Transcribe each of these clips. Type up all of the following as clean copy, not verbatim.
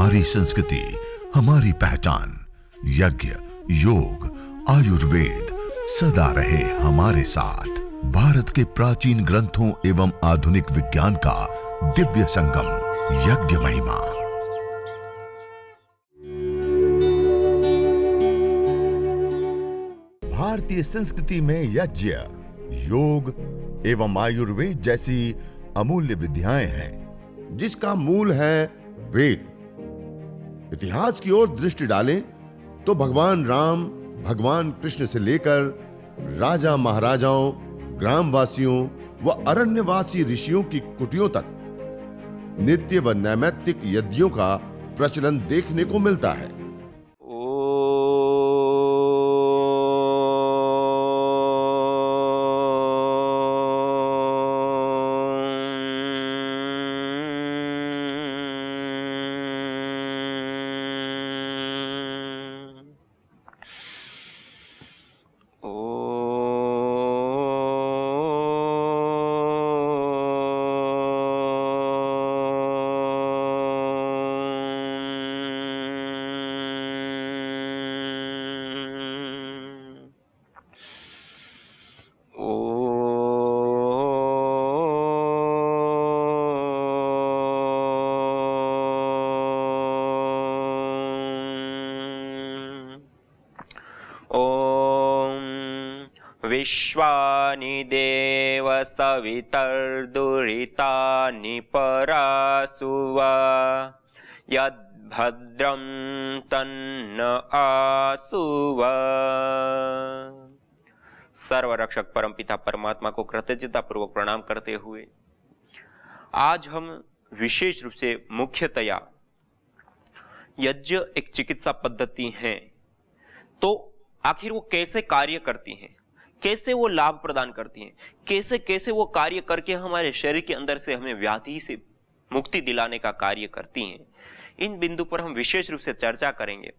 हमारी संस्कृति, हमारी पहचान। यज्ञ, योग, आयुर्वेद सदा रहे हमारे साथ। भारत के प्राचीन ग्रंथों एवं आधुनिक विज्ञान का दिव्य संगम, यज्ञ महिमा। भारतीय संस्कृति में यज्ञ, योग एवं आयुर्वेद जैसी अमूल्य विद्याएं हैं, जिसका मूल है वेद। इतिहास की ओर दृष्टि डालें तो भगवान राम, भगवान कृष्ण से लेकर राजा महाराजाओं, ग्रामवासियों व अरण्यवासी ऋषियों की कुटियों तक नित्य व नैमित्तिक यज्ञों का प्रचलन देखने को मिलता है। विश्वानि देव सवितर्दुरितानि परासुवा यद्भद्रं तन्न आसुवा। सर्वरक्षक परमपिता परमात्मा को कृतज्ञता पूर्वक प्रणाम करते हुए आज हम विशेष रूप से मुख्यतया यज्ञ एक चिकित्सा पद्धति है, तो आखिर वो कैसे कार्य करती है, कैसे वो लाभ प्रदान करती हैं, कैसे कैसे वो कार्य करके हमारे शरीर के अंदर से हमें व्याधि से मुक्ति दिलाने का कार्य करती हैं, इन बिंदु पर हम विशेष रूप से चर्चा करेंगे।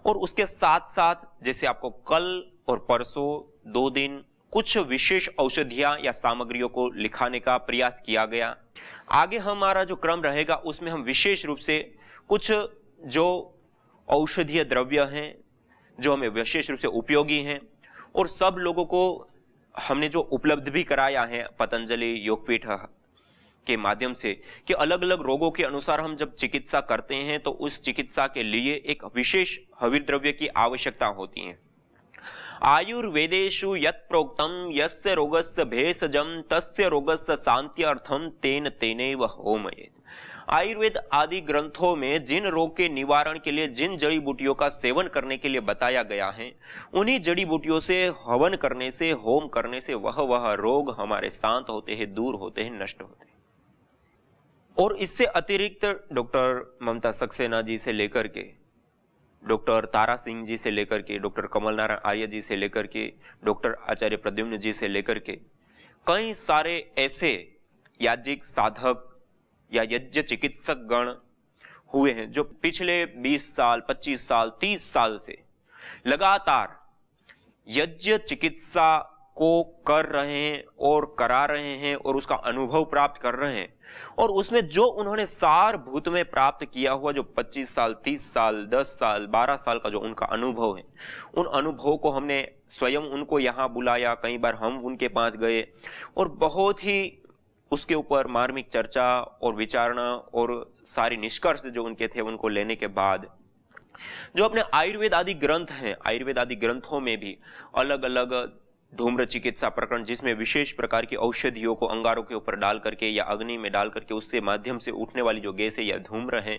और उसके साथ साथ जैसे आपको कल और परसों 2 दिन कुछ विशेष औषधियां या सामग्रियों को लिखाने का प्रयास किया गया, आगे हमारा जो क्रम रहेगा उसमें हम विशेष रूप से कुछ जो औषधीय द्रव्य हैं जो हमें विशेष रूप से उपयोगी हैं और सब लोगों को हमने जो उपलब्ध भी कराया है पतंजलि योगपीठ के माध्यम से कि अलग अलग रोगों के अनुसार हम जब चिकित्सा करते हैं तो उस चिकित्सा के लिए एक विशेष हविर द्रव्य की आवश्यकता होती है। आयुर्वेदेषु यत् प्रोक्तम यस्य रोगस्य भेषजम तस्य रोगस्य शान्त्यर्थम तेन तेनैव होमयेत्। आयुर्वेद आदि ग्रंथों में जिन रोग के निवारण के लिए जिन जड़ी बूटियों का सेवन करने के लिए बताया गया है, उन्हीं जड़ी बूटियों से हवन करने से, होम करने से वह रोग हमारे शांत होते हैं, दूर होते हैं, नष्ट होते हैं। और इससे अतिरिक्त डॉक्टर ममता सक्सेना जी से लेकर के, डॉक्टर तारा सिंह जी से लेकर के, डॉक्टर कमल नारायण आर्य जी से लेकर के, डॉक्टर आचार्य प्रद्युम्न जी से लेकर के कई सारे ऐसे याज्ञिक साधक या यज्ञ चिकित्सक गण हुए हैं जो पिछले 20 साल, 25 साल, 30 साल से लगातार यज्ञ चिकित्सा को कर रहे हैं और करा रहे हैं और उसका अनुभव प्राप्त कर रहे हैं। और उसमें जो उन्होंने सारभूत में प्राप्त किया हुआ जो 25 साल, 30 साल, 10 साल, 12 साल का जो उनका अनुभव है, उन अनुभव को हमने स्वयं उनको यहाँ बुलाया, कई बार हम उनके पास गए और बहुत ही उसके ऊपर मार्मिक चर्चा और विचारणा और सारी निष्कर्ष जो उनके थे उनको लेने के बाद जो अपने आयुर्वेद आदि ग्रंथ हैं, आयुर्वेद आदि ग्रंथों में भी अलग अलग धूम्र चिकित्सा प्रकरण जिसमें विशेष प्रकार की औषधियों को अंगारों के ऊपर डाल करके या अग्नि में डाल करके उससे माध्यम से उठने वाली जो गैस है या धूम्र है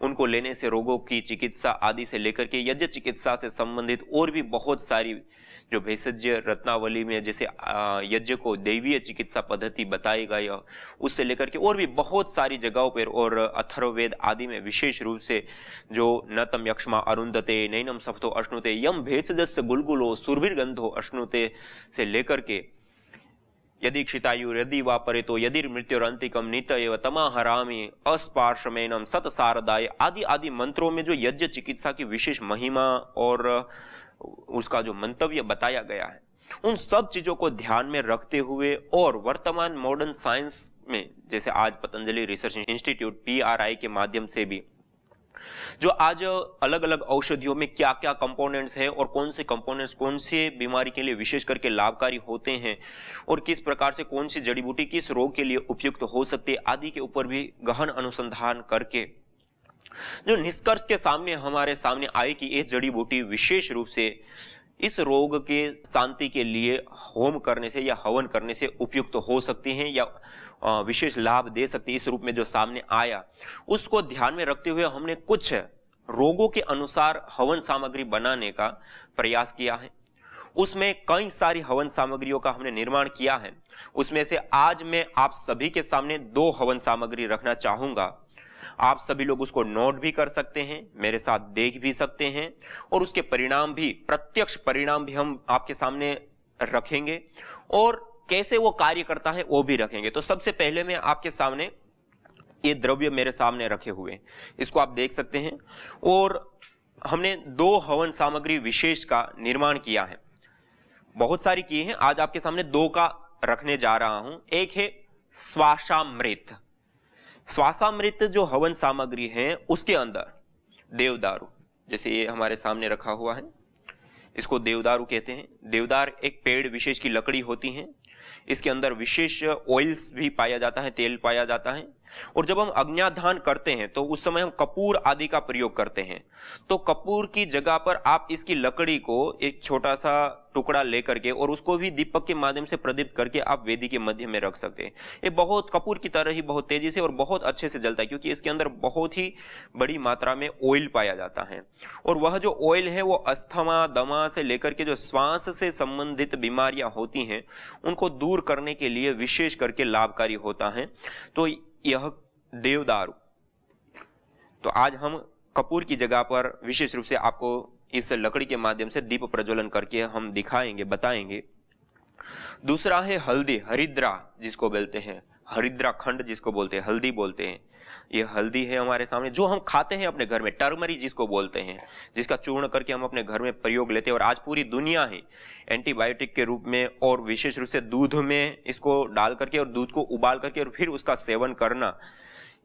उनको लेने से रोगों की चिकित्सा आदि से लेकर के यज्ञ चिकित्सा से संबंधित और भी बहुत सारी जो भेषज रत्नावली में जैसे यज्ञ को दैवीय चिकित्सा पद्धति बताई गई, उससे लेकर के और भी बहुत सारी जगहों पर और अथर्ववेद आदि में विशेष रूप से जो नतम यक्ष्मा अरुंधते नैनम सप्तो अश्नुते यम भेषजस्य गुलगुलो सुरभिर्गंधो अश्नुते से लेकर के यदि क्षितायु यदि वा परेतो यदि मृत्युरंतिकम नितयेव तमाहरामि अस्पार्शमेनम सतसारदाय आदि आदि मंत्रों में जो यज्ञ चिकित्सा की विशेष महिमा और उसका जो मंतव्य बताया गया है, उन सब चीजों को ध्यान में रखते हुए और वर्तमान मॉडर्न साइंस में जैसे आज पतंजलि रिसर्च इंस्टीट्यूट PRI के माध्यम से भी जो आज अलग अलग औषधियों में क्या क्या कंपोनेंट्स हैं और कौन से कंपोनेंट्स कौन से बीमारी के लिए विशेष करके लाभकारी होते हैं और किस प्रकार से कौन सी जड़ी बूटी किस रोग के लिए उपयुक्त हो सकती है आदि के ऊपर भी गहन अनुसंधान करके जो निष्कर्ष के सामने हमारे सामने आए कि ये जड़ी बूटी विशेष रूप से इस रोग के शांति के लिए होम करने से या हवन करने से उपयुक्त हो सकती हैं या विशेष लाभ दे सकती है, इस रूप में जो सामने आया उसको ध्यान में रखते हुए हमने कुछ रोगों के अनुसार हवन सामग्री बनाने का प्रयास किया है। उसमें कई सारी हवन सामग्रियों का हमने निर्माण किया है। उसमें से आज मैं आप सभी के सामने 2 हवन सामग्री रखना चाहूंगा। आप सभी लोग उसको नोट भी कर सकते हैं, मेरे साथ देख भी सकते हैं और उसके परिणाम भी, प्रत्यक्ष परिणाम भी हम आपके सामने रखेंगे और कैसे वो कार्य करता है वो भी रखेंगे। तो सबसे पहले मैं आपके सामने ये द्रव्य मेरे सामने रखे हुए, इसको आप देख सकते हैं और हमने 2 हवन सामग्री विशेष का निर्माण किया है। बहुत सारी की है, आज आपके सामने 2 का रखने जा रहा हूं। एक है श्वासामृत। श्वासामृत जो हवन सामग्री है उसके अंदर देवदारू, जैसे ये हमारे सामने रखा हुआ है, इसको देवदारू कहते हैं। देवदार एक पेड़ विशेष की लकड़ी होती है। इसके अंदर विशेष ऑयल्स भी पाया जाता है, तेल पाया जाता है। और जब हम अग्न्याधान करते हैं तो उस समय हम कपूर आदि का प्रयोग करते हैं। तो कपूर की जगह पर आप इसकी लकड़ी को एक छोटा सा टुकड़ा लेकर के और उसको भी दीपक के माध्यम से प्रदीप्त करके आप वेदी के मध्य में रख सकते हैं। ये बहुत कपूर की तरह ही बहुत तेजी से और बहुत अच्छे से जलता है, क्योंकि इसके अंदर बहुत ही बड़ी मात्रा में ऑयल पाया जाता है। और वह जो ऑयल है वो अस्थमा, दमा से लेकर के जो श्वास से संबंधित बीमारियां होती हैं उनको दूर करने के लिए विशेष करके लाभकारी होता है। तो यह देवदारू, तो आज हम कपूर की जगह पर विशेष रूप से आपको इस लकड़ी के माध्यम से दीप प्रज्वलन करके हम दिखाएंगे, बताएंगे। दूसरा है हल्दी, हरिद्रा जिसको बोलते हैं, हरिद्रा खंड जिसको बोलते हैं, हल्दी बोलते हैं। ये हल्दी है हमारे सामने जो हम खाते हैं अपने घर में, टर्मरी जिसको बोलते हैं, जिसका चूर्ण करके हम अपने घर में प्रयोग लेते हैं। और आज पूरी दुनिया है एंटीबायोटिक के रूप में और विशेष रूप से दूध में इसको डाल करके और दूध को उबाल करके और फिर उसका सेवन करना,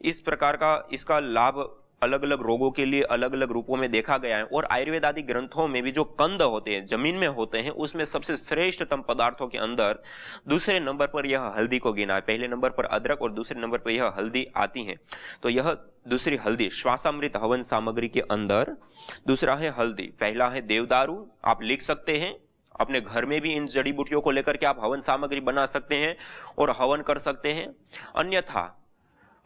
इस प्रकार का इसका लाभ अलग अलग रोगों के लिए अलग अलग रूपों में देखा गया है। और आयुर्वेद आदि ग्रंथों में भी जो कंद होते हैं, जमीन में होते हैं, उसमें सबसे श्रेष्ठतम पदार्थों के अंदर दूसरे नंबर पर यह हल्दी को गिना है। पहले नंबर पर अदरक और दूसरे नंबर पर यह हल्दी आती है। तो यह दूसरी हल्दी श्वासामृत हवन सामग्री के अंदर दूसरा है हल्दी, पहला है देवदारू। आप लिख सकते हैं, अपने घर में भी इन जड़ी बूटियों को लेकर के आप हवन सामग्री बना सकते हैं और हवन कर सकते हैं। अन्यथा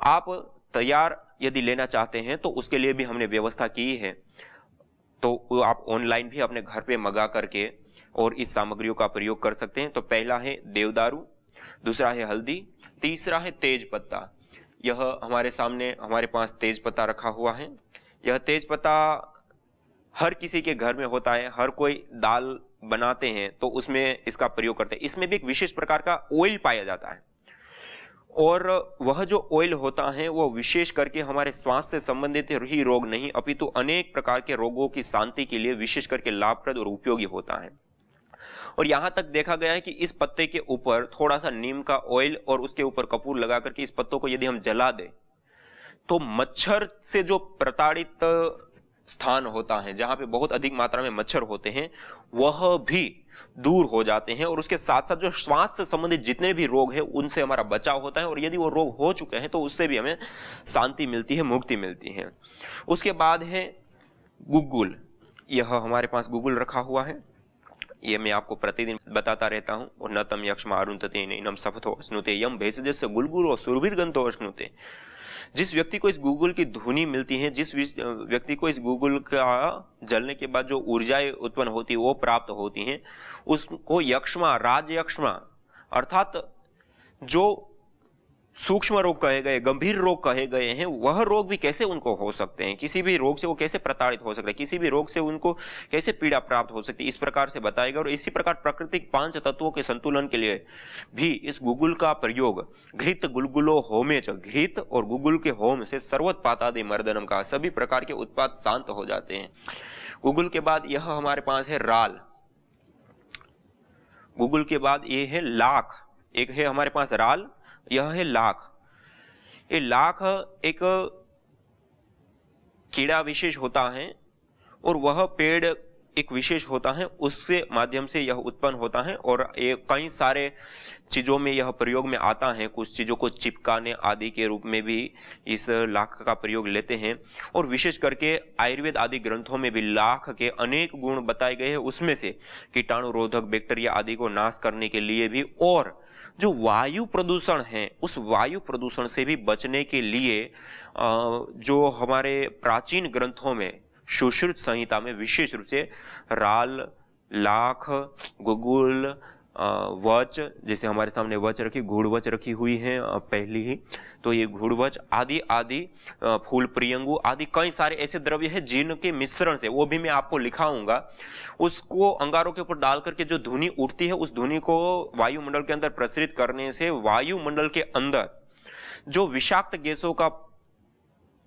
आप तैयार यदि लेना चाहते हैं तो उसके लिए भी हमने व्यवस्था की है। तो आप ऑनलाइन भी अपने घर पे मंगा करके और इस सामग्रियों का प्रयोग कर सकते हैं। तो पहला है देवदारू, दूसरा है हल्दी, तीसरा है तेज पत्ता। यह हमारे सामने हमारे पास तेज पत्ता रखा हुआ है। यह तेज पत्ता हर किसी के घर में होता है, हर कोई दाल बनाते हैं तो उसमें इसका प्रयोग करते हैं। इसमें भी एक विशेष प्रकार का ऑयल पाया जाता है और वह जो ऑयल होता है वो विशेष करके हमारे श्वास से संबंधित ही रोग नहीं अपितु अनेक प्रकार के रोगों की शांति के लिए विशेष करके लाभप्रद और उपयोगी होता है। और यहां तक देखा गया है कि इस पत्ते के ऊपर थोड़ा सा नीम का ऑयल और उसके ऊपर कपूर लगा करके इस पत्तों को यदि हम जला दें तो मच्छर से जो प्रताड़ित स्थान होता है, जहां पे बहुत अधिक मात्रा में मच्छर होते हैं, वह भी दूर हो जाते हैं। और उसके साथ साथ जो श्वास से संबंधित जितने भी रोग हैं उनसे हमारा बचाव होता है। और यदि वो रोग हो चुके हैं तो उससे भी हमें शांति मिलती है, मुक्ति मिलती है। उसके बाद है गुग्गुल। यह हमारे पास गुग्गुल रखा हुआ है, ये मैं आपको प्रतिदिन बताता रहता हूं। और न तम यक्ष्मा अरुंधते नैनम सफथो अश्नुते यम भेषजस्य गुलगुलो सुरभिर्गंतो अश्नुते। जिस व्यक्ति को इस गुग्गुल की धुनी मिलती है, जिस व्यक्ति को इस गुग्गुल का जलने के बाद जो ऊर्जाएं उत्पन्न होती है वो प्राप्त होती हैं, उसको यक्ष्मा, राजयक्ष्मा अर्थात जो सूक्ष्म रोग कहे गए, गंभीर रोग कहे गए हैं, वह रोग भी कैसे उनको हो सकते हैं, किसी भी रोग से वो कैसे प्रताड़ित हो सकते हैं, किसी भी रोग से उनको कैसे पीड़ा प्राप्त हो सकती है, इस प्रकार से बताएगा। और इसी प्रकार प्राकृतिक 5 तत्वों के संतुलन के लिए भी इस गुग्गुल का प्रयोग घृत गुलगुलो होमे च, घृत और गुग्गुल के होम से सर्वोत्पातादि मर्दनम का, सभी प्रकार के उत्पाद शांत हो जाते हैं। गुग्गुल के बाद यह हमारे पास है राल। गुग्गुल के बाद ये है लाख। एक है हमारे पास राल, यह है लाख। ये लाख एक कीड़ा विशेष होता है और वह पेड़ एक विशेष होता है, उसके माध्यम से यह उत्पन्न होता है और ये कई सारे चीजों में यह प्रयोग में आता है। कुछ चीजों को चिपकाने आदि के रूप में भी इस लाख का प्रयोग लेते हैं और विशेष करके आयुर्वेद आदि ग्रंथों में भी लाख के अनेक गुण बताए गए हैं। उसमें से कीटाणु रोधक, बैक्टीरिया आदि को नाश करने के लिए भी, और जो वायु प्रदूषण है उस वायु प्रदूषण से भी बचने के लिए जो हमारे प्राचीन ग्रंथों में सुश्रुत संहिता में विशेष रूप से राल, लाख, गुगुल, वच, जैसे हमारे सामने वच रखी, घुड़वच रखी हुई है पहली ही, तो ये घुड़वच आदि आदि, फूल प्रियंगु आदि कई सारे ऐसे द्रव्य हैं जिनके मिश्रण से, वो भी मैं आपको लिखाऊंगा, उसको अंगारों के ऊपर डाल करके जो धुनी उठती है उस धुनी को वायुमंडल के अंदर प्रसरित करने से वायुमंडल के अंदर जो विषाक्त गैसों का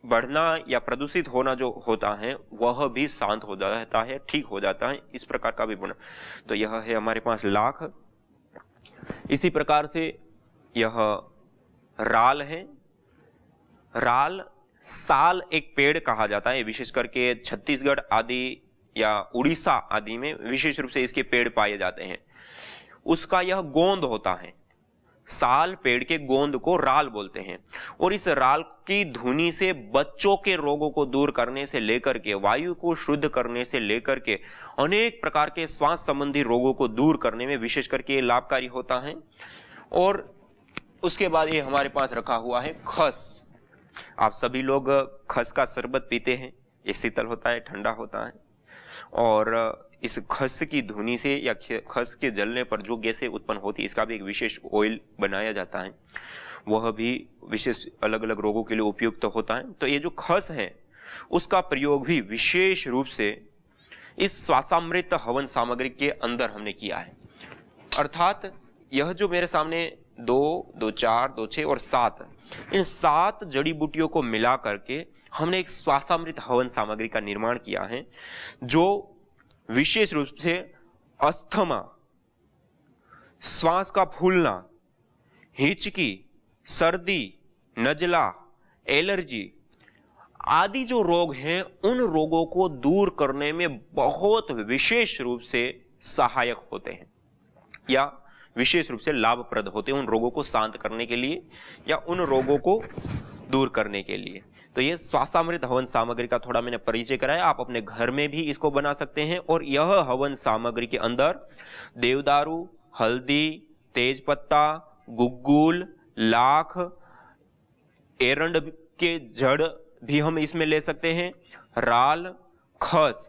बढ़ना या प्रदूषित होना जो होता है वह भी शांत हो जाता है, ठीक हो जाता है। इस प्रकार का भी गुण, तो यह है हमारे पास लाख। इसी प्रकार से यह राल है। राल साल एक पेड़ कहा जाता है, विशेष करके छत्तीसगढ़ आदि या उड़ीसा आदि में विशेष रूप से इसके पेड़ पाए जाते हैं। उसका यह गोंद होता है, साल पेड़ के गोंद को राल बोलते हैं, और इस राल की धुनी से बच्चों के रोगों को दूर करने से लेकर के वायु को शुद्ध करने से लेकर के अनेक प्रकार के श्वास संबंधी रोगों को दूर करने में विशेष करके लाभकारी होता है। और उसके बाद ये हमारे पास रखा हुआ है खस। आप सभी लोग खस का शरबत पीते हैं, ये शीतल होता है, ठंडा होता है, और इस खस की धुनी से या खस के जलने पर जो गैसें उत्पन्न होती है इसका भी एक विशेष ऑयल बनाया जाता है, वह भी विशेष अलग अलग रोगों के लिए उपयुक्त होता है। तो ये जो खस है उसका प्रयोग भी विशेष रूप से इस श्वासामृत हवन सामग्री के अंदर हमने किया है। अर्थात यह जो मेरे सामने 2, 2, 4, 2, 6 और 7, इन 7 जड़ी बूटियों को मिला करके हमने एक श्वासामृत हवन सामग्री का निर्माण किया है, जो विशेष रूप से अस्थमा, श्वास का फूलना, हिचकी, सर्दी, नजला, एलर्जी आदि जो रोग हैं उन रोगों को दूर करने में बहुत विशेष रूप से सहायक होते हैं या विशेष रूप से लाभप्रद होते हैं, उन रोगों को शांत करने के लिए या उन रोगों को दूर करने के लिए। तो ये श्वासामृत हवन सामग्री का थोड़ा मैंने परिचय कराया, आप अपने घर में भी इसको बना सकते हैं। और यह हवन सामग्री के अंदर देवदारू, हल्दी, तेजपत्ता, गुग्गुल, लाख, एरंड के जड़ भी हम इसमें ले सकते हैं, राल, खस,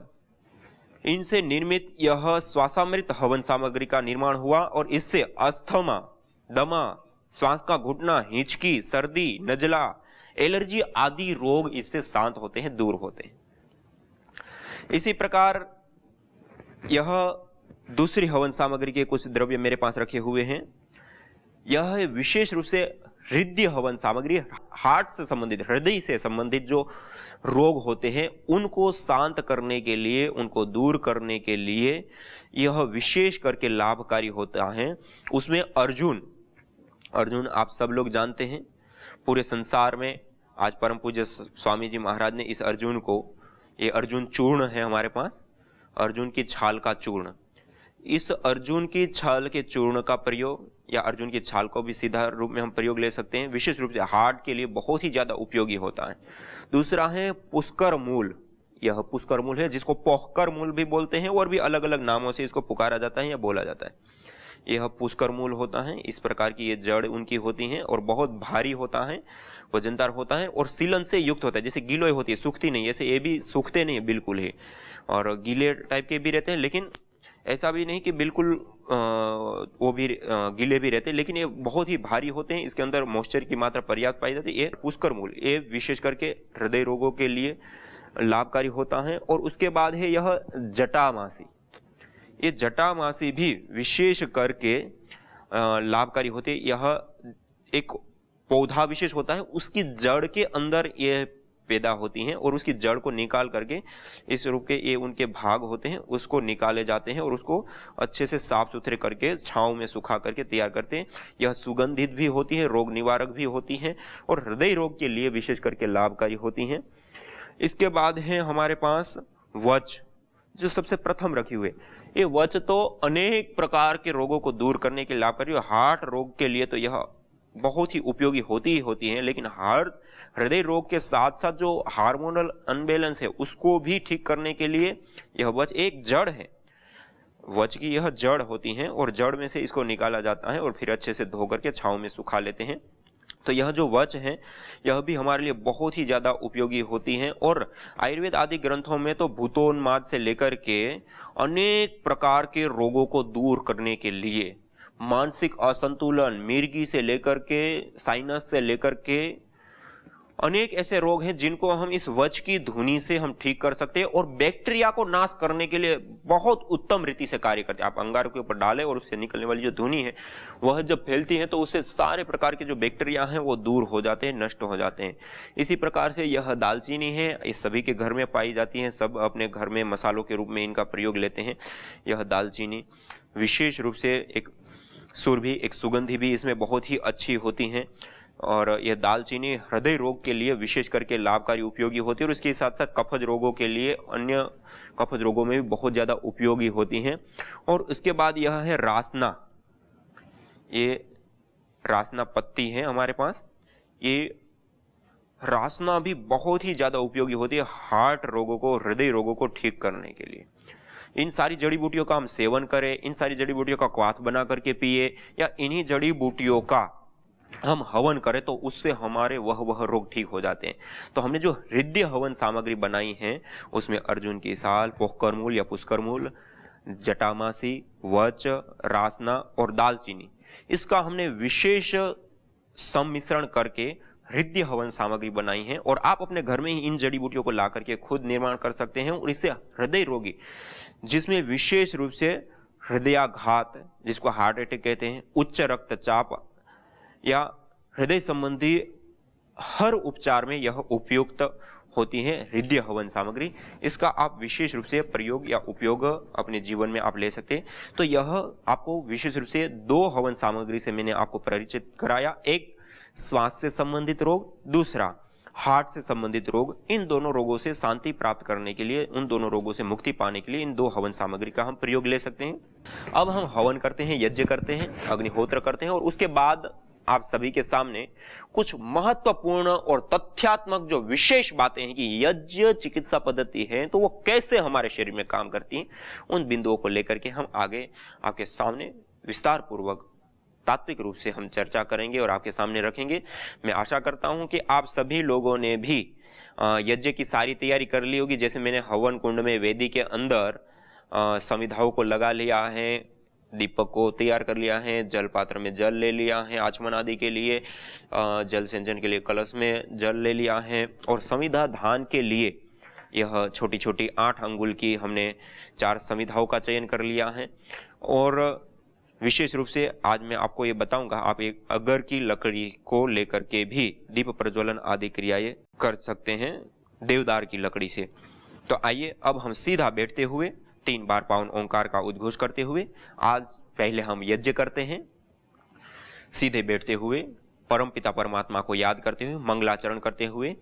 इनसे निर्मित यह श्वासामृत हवन सामग्री का निर्माण हुआ और इससे अस्थमा, दमा, श्वास का घुटना, हिचकी, सर्दी, नजला, एलर्जी आदि रोग इससे शांत होते हैं, दूर होते हैं। इसी प्रकार यह दूसरी हवन सामग्री के कुछ द्रव्य मेरे पास रखे हुए हैं। यह विशेष रूप से हृदय हवन सामग्री, हार्ट से संबंधित, हृदय से संबंधित जो रोग होते हैं उनको शांत करने के लिए, उनको दूर करने के लिए यह विशेष करके लाभकारी होता है। उसमें अर्जुन आप सब लोग जानते हैं, पूरे संसार में आज परम पूज्य स्वामी जी महाराज ने इस अर्जुन को, ये अर्जुन चूर्ण है हमारे पास, अर्जुन की छाल का चूर्ण, इस अर्जुन की छाल के चूर्ण का प्रयोग या अर्जुन की छाल को भी सीधा रूप में हम प्रयोग ले सकते हैं, विशेष रूप से हार्ट के लिए बहुत ही ज्यादा उपयोगी होता है। दूसरा है पुष्कर मूल। यह पुष्कर मूल है जिसको पोहकर मूल भी बोलते हैं और भी अलग अलग नामों से इसको पुकारा जाता है या बोला जाता है। यह पुष्कर मूल होता है, इस प्रकार की ये जड़ उनकी होती हैं और बहुत भारी होता है, वजनदार होता है और सीलन से युक्त होता है। जैसे गिलोय होती है, सूखती नहीं, ऐसे ये भी सूखते नहीं बिल्कुल ही, और गीले टाइप के भी रहते हैं, लेकिन ऐसा भी नहीं कि बिल्कुल वो भी गीले भी रहते हैं, लेकिन ये बहुत ही भारी होते हैं। इसके अंदर मॉइस्चर की मात्रा पर्याप्त पाई जाती है। ये पुष्कर मूल, ये विशेष करके हृदय रोगों के लिए लाभकारी होता है। और उसके बाद है यह जटामासी। ये जटामासी भी विशेष करके लाभकारी होते हैं। यह एक पौधा विशेष होता है, उसकी जड़ के अंदर ये पैदा होती हैं और उसकी जड़ को निकाल करके इस रूप के ये उनके भाग होते हैं, उसको निकाले जाते हैं और उसको अच्छे से साफ सुथरे करके छांव में सुखा करके तैयार करते हैं। यह सुगंधित भी होती है, रोग निवारक भी होती है और हृदय रोग के लिए विशेष करके लाभकारी होती हैं। इसके बाद है हमारे पास वच, जो सबसे प्रथम रखी हुई। ये वच तो अनेक प्रकार के रोगों को दूर करने के लाभकारी है। हार्ट रोग के लिए तो यह बहुत ही उपयोगी होती ही होती है, लेकिन हृदय रोग के साथ साथ जो हार्मोनल अनबैलेंस है उसको भी ठीक करने के लिए यह वच एक जड़ है। वच की यह जड़ होती है और जड़ में से इसको निकाला जाता है और फिर अच्छे से धो करके छांव में सुखा लेते हैं। तो यह जो वच है यह भी हमारे लिए बहुत ही ज्यादा उपयोगी होती है। और आयुर्वेद आदि ग्रंथों में तो भूतोन्माद से लेकर के अनेक प्रकार के रोगों को दूर करने के लिए, मानसिक असंतुलन, मिर्गी से लेकर के साइनस से लेकर के अनेक ऐसे रोग हैं जिनको हम इस वच की धुनी से हम ठीक कर सकते हैं और बैक्टीरिया को नाश करने के लिए बहुत उत्तम रीति से कार्य करते हैं। आप अंगारों के ऊपर डालें और उससे निकलने वाली जो धुनी है वह जब फैलती है तो उससे सारे प्रकार के जो बैक्टीरिया हैं वो दूर हो जाते हैं, नष्ट हो जाते हैं। इसी प्रकार से यह दालचीनी है, ये सभी के घर में पाई जाती है, सब अपने घर में मसालों के रूप में इनका प्रयोग लेते हैं। यह दालचीनी विशेष रूप से एक सुरभि, एक सुगंधी भी इसमें बहुत ही अच्छी होती है और यह दालचीनी हृदय रोग के लिए विशेष करके लाभकारी उपयोगी होती है और इसके साथ साथ कफज रोगों के लिए, अन्य कफज रोगों में भी बहुत ज्यादा उपयोगी होती हैं। और इसके बाद यह है रासना। ये रासना पत्ती है हमारे पास। ये रासना भी बहुत ही ज्यादा उपयोगी होती है हार्ट रोगों को, हृदय रोगों को ठीक करने के लिए। इन सारी जड़ी बूटियों का हम सेवन करें, इन सारी जड़ी बूटियों का क्वाथ बना करके पिए या इन्हीं जड़ी बूटियों का हम हवन करें तो उससे हमारे वह रोग ठीक हो जाते हैं। तो हमने जो हृदय हवन सामग्री बनाई है उसमें अर्जुन की साल, पोहकर मूल या पुष्कर मूल, जटामासी, वच, रासना और दालचीनी, इसका हमने विशेष सम्मिश्रण करके हृदय हवन सामग्री बनाई है और आप अपने घर में ही इन जड़ी बूटियों को ला करके खुद निर्माण कर सकते हैं। और इससे हृदय रोगी, जिसमें विशेष रूप से हृदयाघात, जिसको हार्ट अटैक कहते हैं, उच्च रक्तचाप या हृदय संबंधी हर उपचार में यह उपयुक्त होती है हृदय हवन सामग्री। इसका आप विशेष रूप से प्रयोग या उपयोग अपने जीवन में आप ले सकते हैं। तो यह आपको विशेष रूप से 2 हवन सामग्री से मैंने आपको परिचित कराया, एक श्वास से संबंधित रोग, दूसरा हार्ट से संबंधित रोग। इन दोनों रोगों से शांति प्राप्त करने के लिए, उन दोनों रोगों से मुक्ति पाने के लिए इन 2 हवन सामग्री का हम प्रयोग ले सकते हैं। अब हम हवन करते हैं, यज्ञ करते हैं, अग्निहोत्र करते हैं और उसके बाद आप सभी के सामने कुछ महत्वपूर्ण और तथ्यात्मक जो विशेष बातें हैं कि यज्ञ चिकित्सा पद्धति है तो वो कैसे हमारे शरीर में काम करती है, उन बिंदुओं को लेकर के हम आगे आपके सामने विस्तार पूर्वक तात्विक रूप से हम चर्चा करेंगे और आपके सामने रखेंगे। मैं आशा करता हूं कि आप सभी लोगों ने भी यज्ञ की सारी तैयारी कर ली होगी। जैसे मैंने हवन कुंड में वेदी के अंदर समिधाओं को लगा लिया है, दीपक को तैयार कर लिया है, जल पात्र में जल ले लिया है आचमन आदि के लिए, जल सिंचन के लिए कलश में जल ले लिया है और समिधा धान के लिए यह छोटी छोटी 8 अंगुल की हमने 4 समिधाओं का चयन कर लिया है। और विशेष रूप से आज मैं आपको ये बताऊंगा, आप एक अगर की लकड़ी को लेकर के भी दीप प्रज्वलन आदि क्रियाएं कर सकते हैं देवदार की लकड़ी से। तो आइए अब हम सीधा बैठते हुए 3 बार पावन ओंकार का उद्घोष करते हुए आज पहले हम यज्ञ करते हैं। सीधे बैठते हुए परम पिता परमात्मा को याद करते हुए मंगलाचरण करते हुए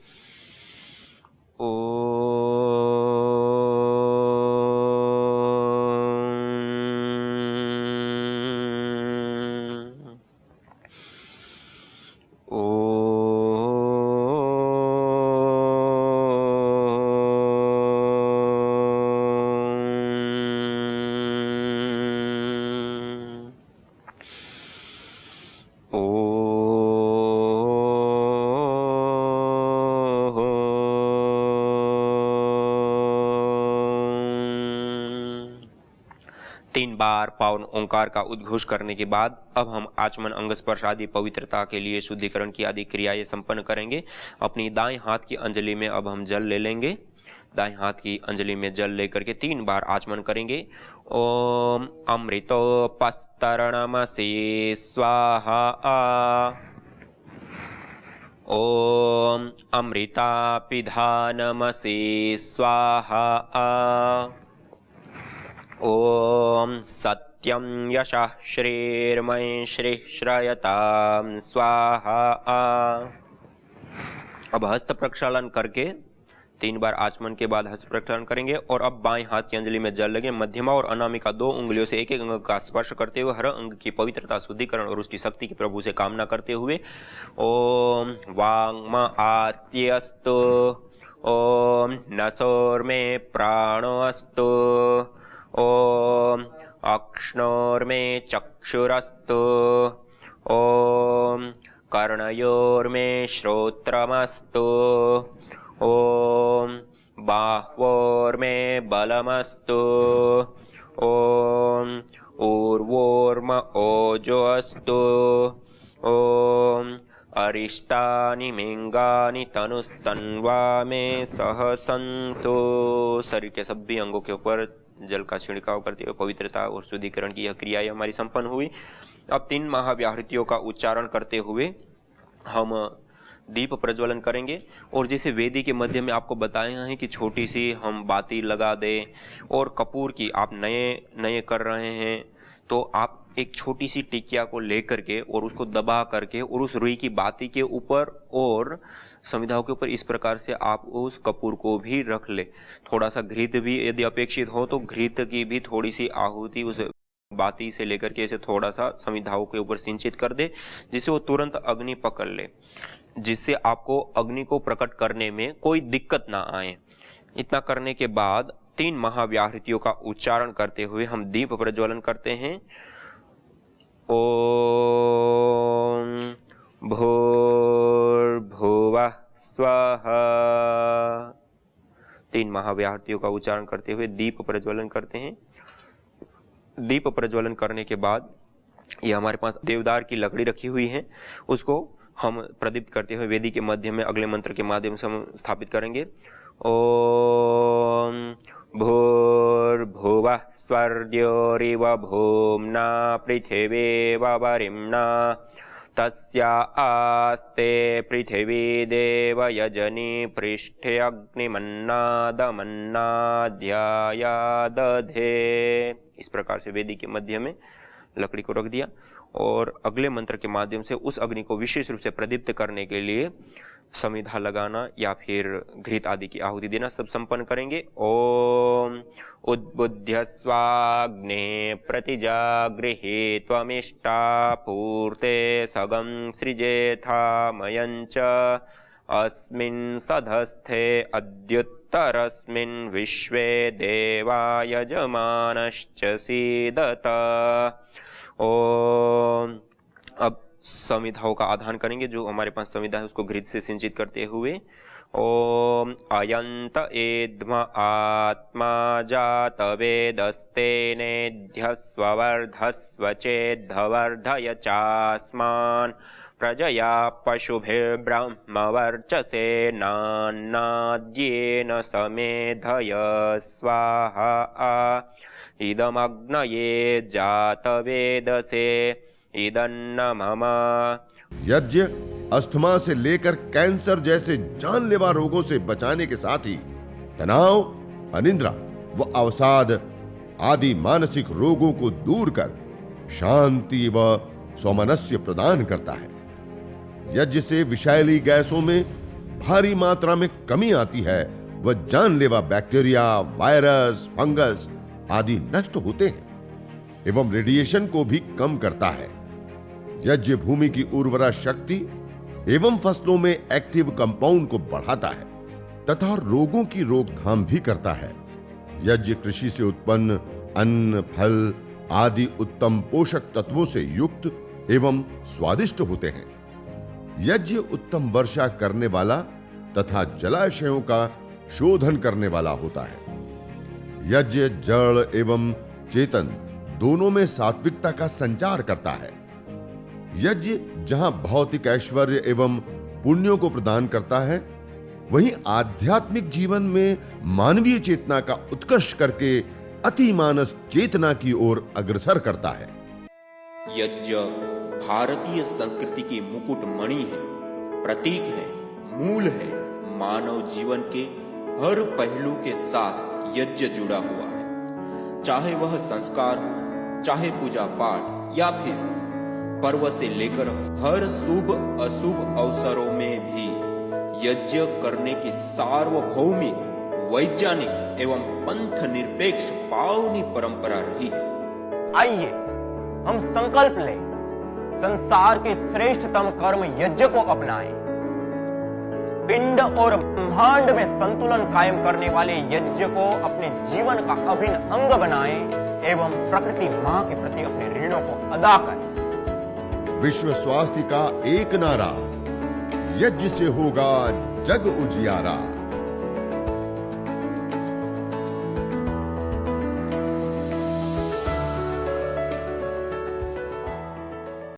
पावन ओंकार का उद्घोष करने के बाद अब हम आचमन, अंग स्पर्श आदि पवित्रता के लिए शुद्धिकरण की आदि क्रियाएं संपन्न करेंगे। अपनी दाएं हाथ की अंजलि में अब हम जल ले लेंगे। दाएं हाथ की अंजलि में जल लेकर के 3 बार आचमन करेंगे। ओम अमृतोपस्तरणमसि स्वाहा। ओम अमृतापिधानमसि स्वाहा। ओम सत्यं यशः श्रीर्मय श्री श्रयतां स्वाहा। अब हस्त प्रक्षालन करके 3 बार आचमन के बाद हस्त प्रक्षालन करेंगे और अब बाएं हाथ की अंजलि में जल लगे मध्यमा और अनामिका 2 उंगलियों से एक एक अंग का स्पर्श करते हुए हर अंग की पवित्रता, शुद्धिकरण और उसकी शक्ति की प्रभु से कामना करते हुए ओम वांग्म आस्यस्तु, ओम नसोर्मे प्राणोऽस्तु, ओम अक्ष्णोर्मे चक्षुरस्तु, ओम कर्णयोर्मे श्रोत्रमस्तु, ओम बाह्वोर्मे बलमस्तु, ओम ऊर्वोर्म ओजोऽस्तु, ओम अरिष्टानि मिंगानि तनुस्तन्वा में सह सन्तु। शरीर के सभी अंगों के ऊपर जल का छिड़काव करते हुए पवित्रता और शुद्धिकरण की यह क्रियाएं हमारी संपन्न हुई। अब 3 महाव्याहृतियों का उच्चारण करते हुए हम दीप प्रज्वलन करेंगे और जैसे वेदी के मध्य में आपको बताया है कि छोटी सी हम बाती लगा दें और कपूर की आप नए कर रहे हैं तो आप एक छोटी सी टिकिया को लेकर के और उसको दबा करके और उस रुई की बाती के ऊपर और संविधाओं के ऊपर इस प्रकार से आप उस कपूर को भी रख ले। थोड़ा सा घृत भी यदि अपेक्षित हो तो घृत की भी थोड़ी सी आहुति उस बाती से लेकर के इसे थोड़ा सा संविधाओं के ऊपर सिंचित कर दे जिससे वो तुरंत अग्नि पकड़ ले, जिससे आपको अग्नि को प्रकट करने में कोई दिक्कत ना आए। इतना करने के बाद 3 महाव्याहृतियों का उच्चारण करते हुए हम दीप प्रज्वलन करते हैं। ओम भूर्भुवः स्वः। 3 महाव्याहृतियों का उच्चारण करते हुए दीप प्रज्वलन करते हैं। दीप प्रज्वलन करने के बाद ये हमारे पास देवदार की लकड़ी रखी हुई है, उसको हम प्रदीप्त करते हुए वेदी के मध्य में अगले मंत्र के माध्यम से हम स्थापित करेंगे। ओम भूर्भुवः स्वर्द्योरिव भूम्ना पृथिवीव वरिम्ना तस्या आस्ते पृथिवी देव यजनी पृष्ठे अग्निमन्नादमन्नाध्याया दधे। इस प्रकार से वेदी के मध्य में लकड़ी को रख दिया और अगले मंत्र के माध्यम से उस अग्नि को विशेष रूप से प्रदीप्त करने के लिए समिधा लगाना या फिर घृत आदि की आहुति देना सब संपन्न करेंगे। ओम उद्बुद्ध्य स्वाग्ने प्रतिजागृहे त्वमिष्टा पूर्ते सगं सृजेथा मयञ्च अस्मिन् सधस्थे अद्युत्तरस्मिन् विश्वे देवा यजमानश्च सीदत। ओम अब समिधाओं का आधान करेंगे। जो हमारे पास समिधा है उसको घृत से सिंचित करते हुए ओम अयंत एध्म आत्मा जात वेदस्तेनेध्यस्वर्धस्व चेद्धवर्धय चास्मान् प्रजया पशुभिर्ब्रह्मवर्चसे नान्नाद्येन समेधय स्वाहा इदमग्नये जातवेदसे इदन्न मम। यज्ञ अस्थमा से लेकर कैंसर जैसे जानलेवा रोगों से बचाने के साथ ही तनाव, अनिद्रा व अवसाद आदि मानसिक रोगों को दूर कर शांति व सौमनस्य प्रदान करता है। यज्ञ से विषैली गैसों में भारी मात्रा में कमी आती है व जानलेवा बैक्टीरिया, वायरस, फंगस आदि नष्ट होते हैं एवं रेडिएशन को भी कम करता है। यज्ञ भूमि की उर्वरा शक्ति एवं फसलों में एक्टिव कंपाउंड को बढ़ाता है तथा रोगों की रोकथाम भी करता है। यज्ञ कृषि से उत्पन्न अन्न, फल आदि उत्तम पोषक तत्वों से युक्त एवं स्वादिष्ट होते हैं। यज्ञ उत्तम वर्षा करने वाला तथा जलाशयों का शोधन करने वाला होता है। यज्ञ जड़ एवं चेतन दोनों में सात्विकता का संचार करता है। यज्ञ जहां भौतिक ऐश्वर्य एवं पुण्यों को प्रदान करता है, वहीं आध्यात्मिक जीवन में मानवीय चेतना का उत्कर्ष करके अतिमानस चेतना की ओर अग्रसर करता है। यज्ञ भारतीय संस्कृति की मुकुट मणि है, प्रतीक है, मूल है। मानव जीवन के हर पहलू के साथ यज्ञ जुड़ा हुआ है, चाहे वह संस्कार, चाहे पूजा पाठ या फिर पर्व से लेकर हर शुभ अशुभ अवसरों में भी यज्ञ करने की सार्वभौमिक, वैज्ञानिक एवं पंथ निरपेक्ष पावनी परंपरा रही है। आइए हम संकल्प लें, संसार के श्रेष्ठतम कर्म यज्ञ को अपनाएं। पिंड और ब्रह्मांड में संतुलन कायम करने वाले यज्ञ को अपने जीवन का अभिन्न अंग बनाएं एवं प्रकृति मां के प्रति अपने ऋणों को अदा करें। विश्व स्वास्थ्य का एक नारा, यज्ञ से होगा जग उजियारा।